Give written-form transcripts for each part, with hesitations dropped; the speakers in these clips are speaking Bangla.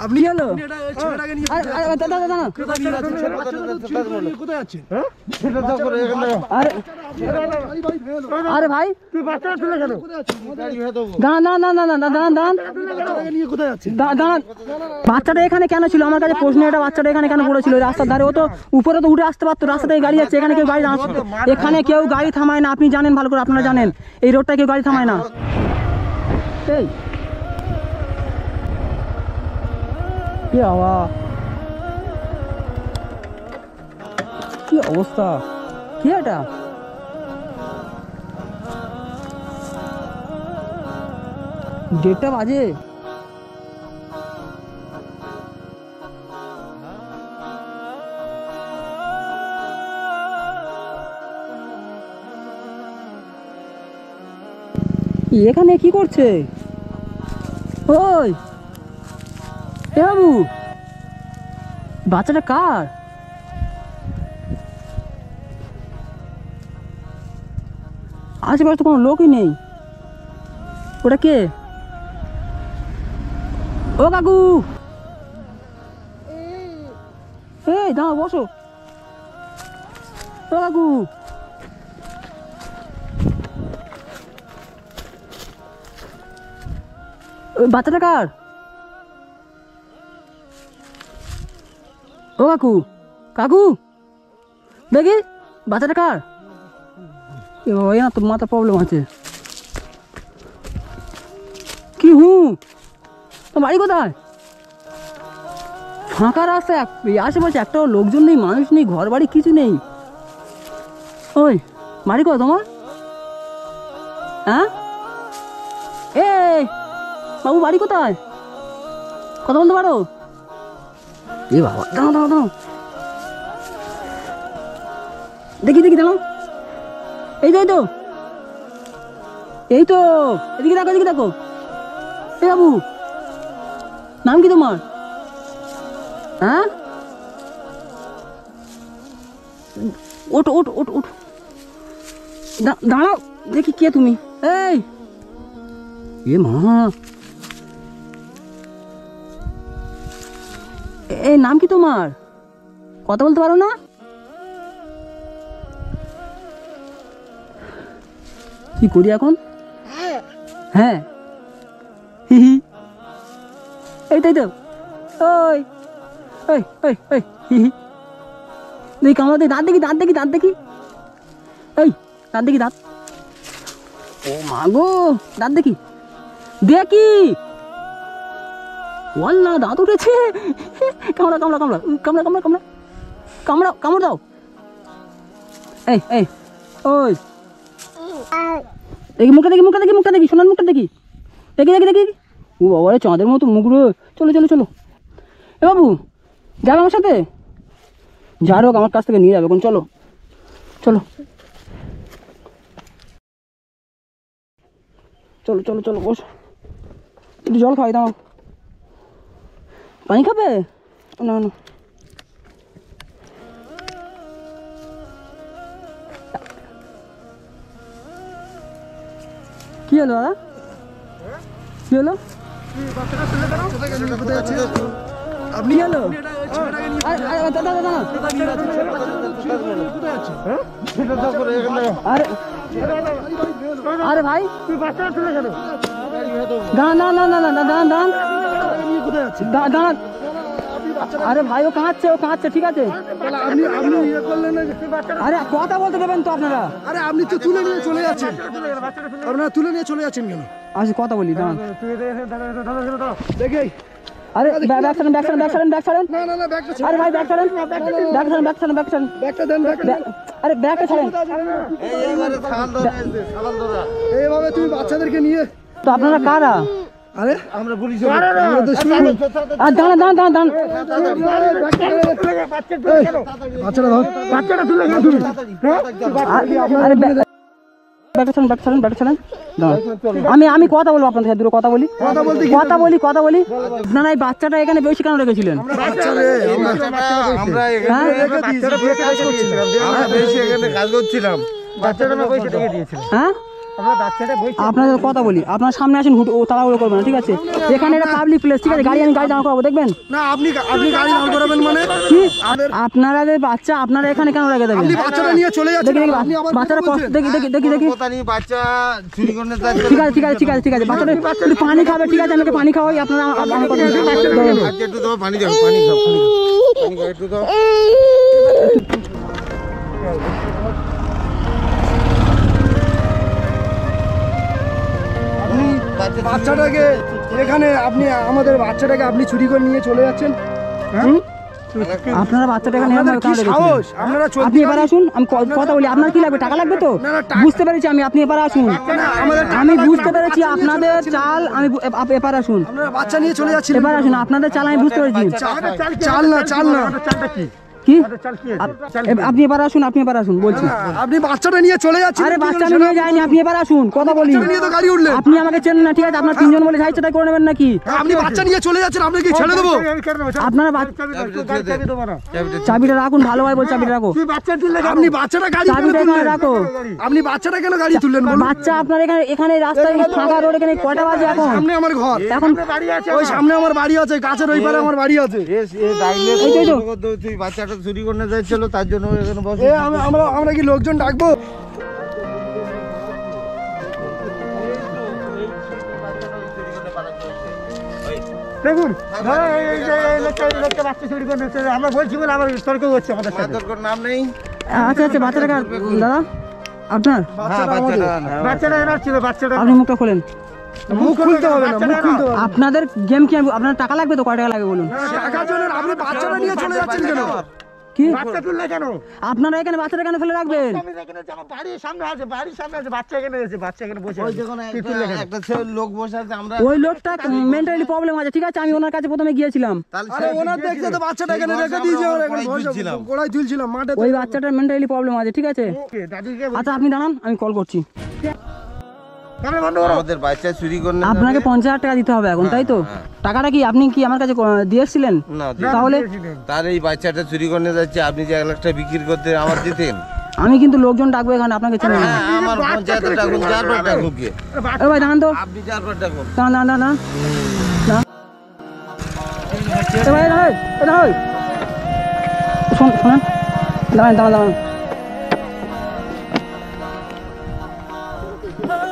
আপনি হলো আরে ভাই বাচ্চাটা এখানে কেন ছিল আমার কাছে প্রশ্ন, এটা বাচ্চাটা এখানে কেন পড়েছিল রাস্তার ধারে? ও তো উপরে তো উঠে আসতে পারতো, রাস্তা থেকে গাড়ি যাচ্ছে, এখানে কেউ গাড়ি এখানে কেউ গাড়ি থামায় না, আপনি জানেন ভালো করে, আপনারা জানেন এই রোডটা কেউ গাড়ি থামায় না। এই কি আওয়াজ, কি অবস্থা, কি এটা? দেড়টা বাজে। এখানে কি করছে? ওই এ বাবু, বাচ্চাটা কার? আশেপাশে তো কোনো লোকই নেই। ওটা কে? ও কাকু, এই দাঁড়াও, বসো। ও কাকু, বাচ্চাটা কার? ও কাকু, কাকু দেখি বাচ্চাটা কার? তো মাথা প্রবলেম আছে কি? তো বাড়ি কোথায়? ফাঁকা রাস্তা, আশেপাশে একটাও লোকজন নেই, মানুষ নেই, ঘর বাড়ি কিছু নেই। ওই বাড়ি কোথায় তোমার? হ্যাঁ, এই বাবু বাড়ি কোথায়? কথা বলতে পারো? এ বাবা, দাঁড়াও দাঁড়াও দাঁড়াও, দেখি দেখি, দাঁড়াও। এই তো এই তো এই তো, এদিকে দেখো, এদিকে দেখো। এ বাবু, নাম কি তোমার? হ্যাঁ, ওঠো ওঠো ওঠো ওঠো, দাঁড়াও দেখি কে তুমি? এই এ মা, এই নাম কি তোমার? কথা বলতে পারো না? কি করি এখন? হ্যাঁ, এই তাই তো। ওই ওই ওই ওই, দেখি কামড়া, দেখি দাঁত, দেখি দাঁত, দেখি দাঁত, দেখি এই দাঁত, দেখি দাঁত। ও মা গো, দাঁত দেখি দেখি, ওয়াল্লা দাঁত উঠেছে। কামড়া কামড়া কামড়া কামড়া কামড়া কামড়া কামড়া, কামড় দাও। এই এই ওই দেখি মুখটা, দেখি মুখটা, দেখি মুখটা, দেখি সোনার মুখটা, দেখি দেখি দেখি দেখি। ও বাবা রে, চাঁদের মতো মুখ রে। চলো চলো চলো, এ বাবু যাবে আমার সাথে? যার হোক আমার কাছ থেকে নিয়ে যাবে এখন, চলো চলো চলো চলো চলো, বস, একটু জল খাই, দাও। পানি খাবে? না না, কি হলো দাদা, কি হলো? আপনি হলো আরে ভাই, দাঁড়ান দাঁড়ান দাঁড়ান দাঁড়ান দাঁড়ান দাঁড়ান। আরে ভাই, ও কাঁদছে, ও কাঁদছে, ঠিক আছে। আরে কথা বলতে দেবেন তো আপনারা? আরে আপনি তো তুলে নিয়ে চলে যাচ্ছেন, আপনারা তুলে নিয়ে চলে যাচ্ছেন কেন? আচ্ছা কথা বলি, দাঁড়ান দেখি। আরে ব্যাগ ছাড়েন, ব্যাগ ছাড়েন, ব্যাগ ছাড়েন, ব্যাগ ছাড়েন। না না না, ব্যাগ ছাড়েন। আরে ভাই ব্যাগ ছাড়েন, ব্যাগ ছাড়েন, ব্যাগ ছাড়েন, ব্যাগ ছাড়েন, ব্যাগ ছাড়েন, ব্যাগটা দেন, ব্যাগটা। আরে ব্যাগটা ছাড়েন। এইবারে সালাম ধরা, এইভাবে তুমি বাচ্চাদেরকে নিয়ে। তো আপনারা কারা? আরে আমরা পুলিশ, আমরা তো শুনুন। আর দাঁড়ান দাঁড়ান দাঁড়ান, বাচ্চাটা ধর, বাচ্চাটা তুলে গেল তুমি। আরে ব্যাগটা ছাড়েন, ব্যাগটা ছাড়েন, ব্যাগটা ছাড়েন। আমি কথা বলবো আপনাদের সাথে, কথা বলি, কথা বলি, কথা বলি। না না, এই বাচ্চাটা এখানে বেশি কেন রেখেছিলেন? কাজ করছিলাম, বাচ্চাটা না পয়সা দিয়ে দিয়েছিল। হ্যাঁ, আপনাদের কথা বলি, আপনার সামনে আসেন, ও তাড়াহুড়ো করবেন না, ঠিক আছে? এখানে একটা পাবলিক প্লেস, ঠিক আছে? গাড়ি দাঁড় করাবো, দেখবেন না আপনি গাড়ি দাঁড় করাবেন মানে কি? আপনারা যে বাচ্চা, আপনারা এখানে কেন রেখে দেবেন? আপনি বাচ্চাটা নিয়ে চলে যাচ্ছেন, আপনি আবার বাচ্চারা কষ্ট, দেখি বাচ্চা চুরি করতে ঠিক আছে, ঠিক আছে, ঠিক আছে, ঠিক আছে, বাচ্চাটা একটু পানি খাবে, ঠিক আছে? আমাকে পানি খাওয়াই, আপনারা আমার কথা একটু দাও, পানি দাও, পানি খাও, পানি খাও একটু দাও। বাচ্চাটাকে এখানে আপনি আমাদের বাচ্চাটাকে আপনি চুরি করে নিয়ে চলে যাচ্ছেন। আপনারা বাচ্চাটা এখানে আপনি এবার আসুন, আমি কথা বলি। আপনার কি লাগবে? টাকা লাগবে তো? বুঝতে পেরেছি আমি, আপনি এবার আসুন। আমি বুঝতে পেরেছি আপনাদের চাল, আমি এবার আসুন। বাচ্চা নিয়ে চলে যাচ্ছেন, এবার আসুন। আপনাদের চাল আমি বুঝতে পেরেছি। চাল না কি আপনি এবার আসুন, আপনি এবার আসুন বলছি। আপনি বাচ্চাটা নিয়ে চলে যাচ্ছেন। আরে বাচ্চা নিয়ে যায়নি, আপনি এবার আসুন, কথা বলি। গাড়ি উঠলে আপনি আমাকে চেনেন না, ঠিক আছে? আপনার তিনজন বলে যাই সেটাই করে নেবেন নাকি? আপনি বাচ্চা নিয়ে চলে যাচ্ছেন, আপনি কি ছেড়ে দেবো? আপনারা চাবিটা রাখুন, ভালো হয় বল, চাবিটা রাখো। আপনি বাচ্চাটা গাড়ি রাখো, আপনি বাচ্চাটা কেন গাড়ি তুললেন? বাচ্চা আপনার এখানে রাস্তায় ফাঁকা রোড, এখানে কয়টা বাজে এখন? সামনে আমার ঘর, এখন ওই সামনে আমার বাড়ি আছে, গাছের ওই পারে আমার বাড়ি আছে। তুই বাচ্চাটা চুরি করতে যাচ্ছিল, তার জন্য এখানে বসে। আমরা কি লোকজন ডাকবো? দেখুন বাচ্চা চুরি করে আমরা বলছি বলে আবার তর্ক করছে আমাদের সাথে। নাম নেই। আচ্ছা আচ্ছা, বাচ্চাটা দাদা আপনার? বাচ্চাটা এনার ছিল, বাচ্চাটা। আপনি মুখটা খোলেন। মুখ খুলতে হবে না, মুখ খুলতে হবে। আপনাদের গেম কি? আপনার টাকা লাগবে তো? কয় টাকা লাগবে বলুন? টাকার জন্য আপনি বাচ্চাটা নিয়ে চলে যাচ্ছেন কেন? কি বাচ্চা তুললে কেন? আপনারা এখানে বাচ্চাটা কেন ফেলে রাখবেন? বাড়ির সামনে আছে, বাচ্চা এখানে এসে, বাচ্চা এখানে বসে আছে। একটা লোক বসে আছে, আমরা ওই লোকটা মেন্টালি প্রবলেম আছে, ঠিক আছে? আমি ওনার কাছে প্রথমে গিয়েছিলাম। আরে ওনার দেখতে তো বাচ্চাটা এখানে রেখে দিয়েছে, গোড়ায় তুলছিলাম মাঠে। ওই বাচ্চাটার মেন্টালি প্রবলেম আছে, ঠিক আছে? আচ্ছা আপনি দাঁড়ান, আমি কল করছি। আমাদের বাচ্চা চুরি করে আপনাকে 50,000 টাকা দিতে হবে এখন, তাই তো? টাকাটা কি আপনি কি আমার কাছে দিয়েছিলেন? তাহলে তার এই বাচ্চাটা চুরি করে যাচ্ছে, আপনি যে 1 লাখ টাকা বিক্রি করতে আমার দিতেন। আমি কিন্তু লোকজন ডাকবো এখানে, আপনাকে চেনেন না। আমার পঞ্চায়েতে ডাকুন, 4 ডাকুন গিয়ে। এ ভাই দাঁড়ান তো, আপনি 4 ডাকুন। দাঁড়ান। এ ভাই দাঁড়ান, শোনেন, দাঁড়ান।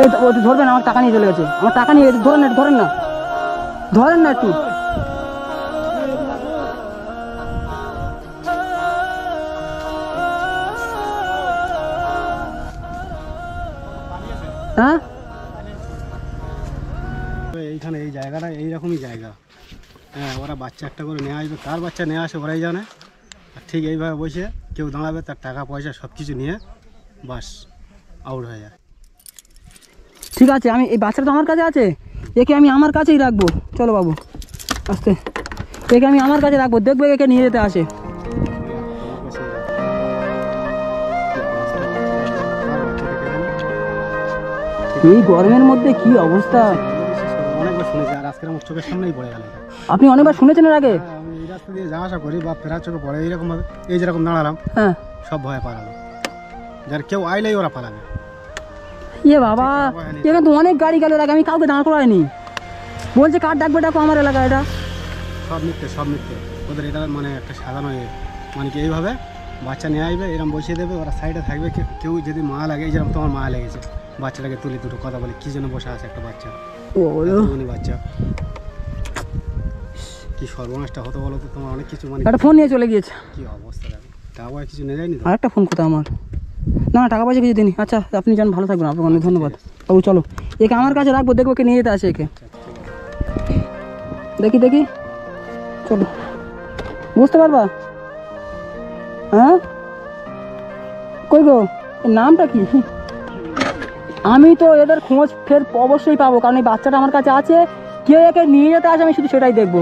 এই ধরবেন, আমার টাকা নিয়ে চলে গেছে, আমার টাকা নিয়ে গেছে। ধরেন না একটু। হ্যাঁ, এইখানে এই জায়গাটা এইরকমই জায়গা। হ্যাঁ, ওরা বাচ্চা একটা করে নিয়ে আসবে, কার বাচ্চা নিয়ে আসে ওরাই জানে। আর ঠিক এইভাবে বসে কেউ দাঁড়াবে, তার টাকা পয়সা সব কিছু নিয়ে বাস আউট হয়ে যায়। ঠিক আছে, আমি এই বাচ্চাটা তো আমার কাছে আছে, একে আমি আমার কাছেই রাখবো। চলো বাবু আস্তে, একে আমি আমার কাছে রাখবো, দেখবো একে নিয়ে যেতে আসে। এই গরমের মধ্যে কি অবস্থা! অনেকবার শুনেছি, আর আজকের আমার চোখের সামনেই পড়ে গেল। আপনি অনেকবার শুনেছেন এর আগে? আমি এই রাস্তা দিয়ে যাওয়া আসা করি বা ফেরার চোখে পড়ে এইরকম ভাবে, এই যেরকম দাঁড়ালাম, হ্যাঁ, সব ভয়ে পালালো। যার কেউ আইলেই ওরা পালাবে। ইয়ে বাবা, এখানে তো অনেক গাড়ি গেল, আমি কাউকে দাঁড় করাইনি। বলছে কার ডাকবে, ডাকো আমার এলাকা। এটা সব মিথ্যে ওদের। এটা মানে একটা সাধারণ মানে কি এইভাবে বাচ্চা নিয়ে আসবে, এরকম বসিয়ে দেবে, ওরা সাইডে থাকবে। কেউ যদি মা লাগে, এই যেরকম তোমার মা লেগেছে, বাচ্চাটাকে তুলে দুটো কথা বলে কি জন্য বসে আছে একটা বাচ্চা, বাচ্চা কি সর্বনাশটা হতো বলো তো। তোমার অনেক কিছু মানে একটা ফোন নিয়ে চলে গিয়েছে, কি অবস্থা দেখো। টাকা পয়সা কিছু নিয়ে যায়নি তো? আর একটা ফোন কোথাও আমার? না, টাকা পয়সা কিছু দিনই। আচ্ছা আপনি যান, ভালো থাকবেন, আপনাকে অনেক ধন্যবাদ বাবু। চলো একে আমার কাছে রাখবো, দেখবো কে নিয়ে যেতে আসে একে। দেখি চলো, বুঝতে পারবা? হ্যাঁ, কই গো, নামটা কি? আমি তো এদের খোঁজ ফের অবশ্যই পাবো, কারণ এই বাচ্চাটা আমার কাছে আছে। কে একে নিয়ে যেতে আসে আমি শুধু সেটাই দেখবো।